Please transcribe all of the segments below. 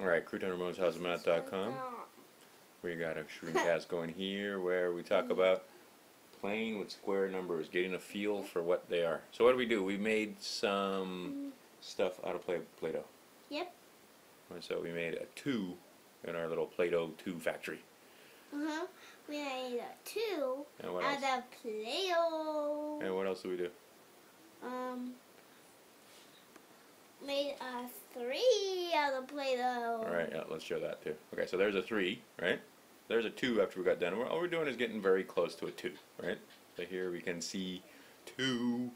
Alright, CrewtonRamone'sHouseOfMath.com. We got a screencast going here where we talk about playing with square numbers, getting a feel for what they are. So what do? We made some stuff out of Play-Doh. Yep. And so we made a 2 in our little Play-Doh 2 factory. We made a 2 And what out else? of Play-Doh. And what else do we do? Made a 3 out of Play-Doh. Alright, yeah, let's show that too. Okay, so there's a 3, right? There's a 2 after we got done. All we're doing is getting very close to a 2, right? So here we can see 2,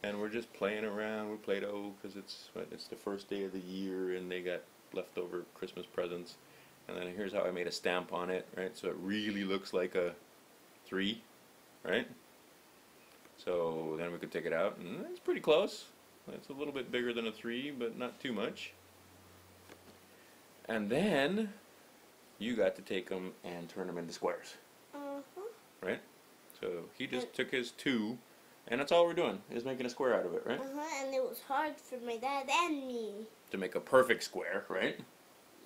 and we're just playing around with Play-Doh because it's the first day of the year and they got leftover Christmas presents. And then here's how I made a stamp on it, right? So it really looks like a 3, right? So then we could take it out, and it's pretty close. It's a little bit bigger than a 3, but not too much. And then you got to take them and turn them into squares, right? So he just took his 2, and that's all we're doing is making a square out of it, right? And it was hard for my dad and me to make a perfect square, right?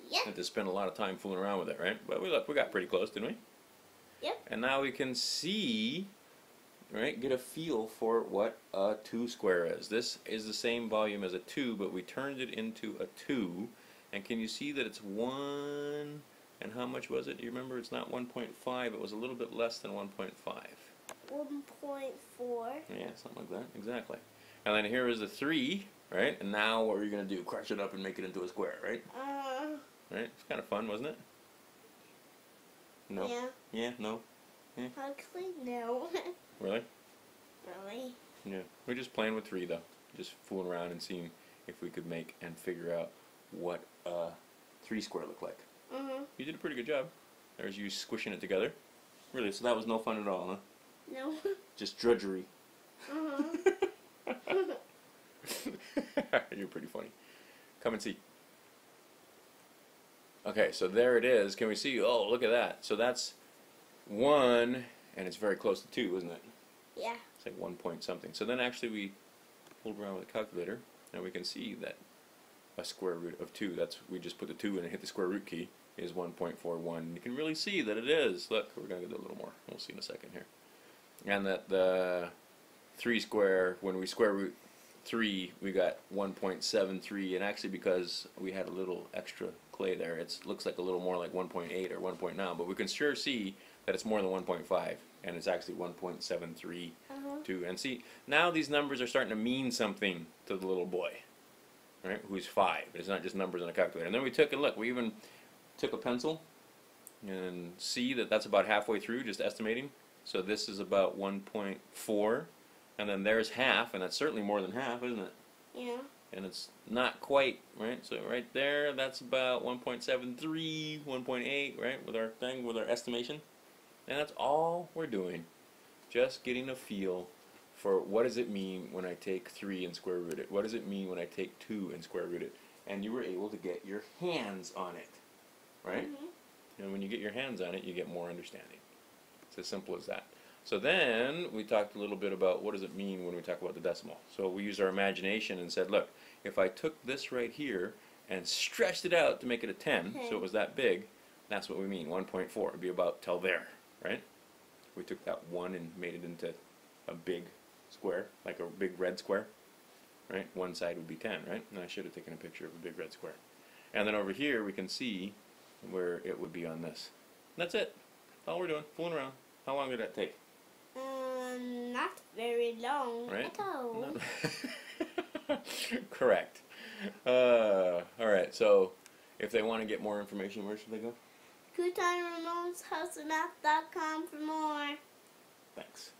Yep. And to spend a lot of time fooling around with it, right? But we got pretty close, didn't we? Yep. And now we can see, right, get a feel for what a 2 square is. This is the same volume as a 2, but we turned it into a 2. And can you see that it's 1, and how much was it? Do you remember? It's not 1.5, it was a little bit less than 1.5. 1.4. Yeah, something like that, exactly. And then here is the 3, right? And now what are you going to do? Crush it up and make it into a square, right? Right? It's kind of fun, wasn't it? No? Yeah. Yeah? No? Yeah? Actually, no. Really? Really? Yeah. We're just playing with 3 though. Just fooling around and seeing if we could make and figure out what a 3 square looked like. You did a pretty good job. There's you squishing it together. Really, so that was no fun at all, huh? No. Just drudgery. You're pretty funny. Come and see. Okay, so there it is. Can we see? Oh, look at that. So that's 1, and it's very close to 2, isn't it? Yeah. It's like 1 point something. So then actually we pulled around with a calculator, and we can see that a square root of 2, we just put the 2 in and hit the square root key, is 1.41. You can really see that it is. Look, we're going to do a little more. We'll see in a second here. And that the 3 square, when we square root 3, we got 1.73, and actually because we had a little extra clay there, it looks like a little more like 1.8 or 1.9, but we can sure see that it's more than 1.5, and it's actually 1.732. And see, now these numbers are starting to mean something to the little boy, right, who's 5. It's not just numbers on a calculator. And then we took a look. We even took a pencil and see that that's about halfway through, just estimating. So this is about 1.4, and then there's half, and that's certainly more than half, isn't it? Yeah. And it's not quite, right? So right there, that's about 1.73, 1.8, right, with our thing, with our estimation. And that's all we're doing. Just getting a feel for what does it mean when I take 3 and square root it? What does it mean when I take 2 and square root it? And you were able to get your hands on it, right? And when you get your hands on it, you get more understanding. It's as simple as that. So then we talked a little bit about what does it mean when we talk about the decimal. So we used our imagination and said, look, if I took this right here and stretched it out to make it a 10, so it was that big, that's what we mean, 1.4. It would be about till there, right? We took that 1 and made it into a big square, like a big red square, right? One side would be 10, right? And I should have taken a picture of a big red square. And then over here we can see where it would be on this. And that's it. That's all we're doing, fooling around. How long did that take? Not very long Right? at all. No. Correct. Alright, so if they want to get more information, where should they go? CrewtonRamone'sHouseOfMath.com for more. Thanks.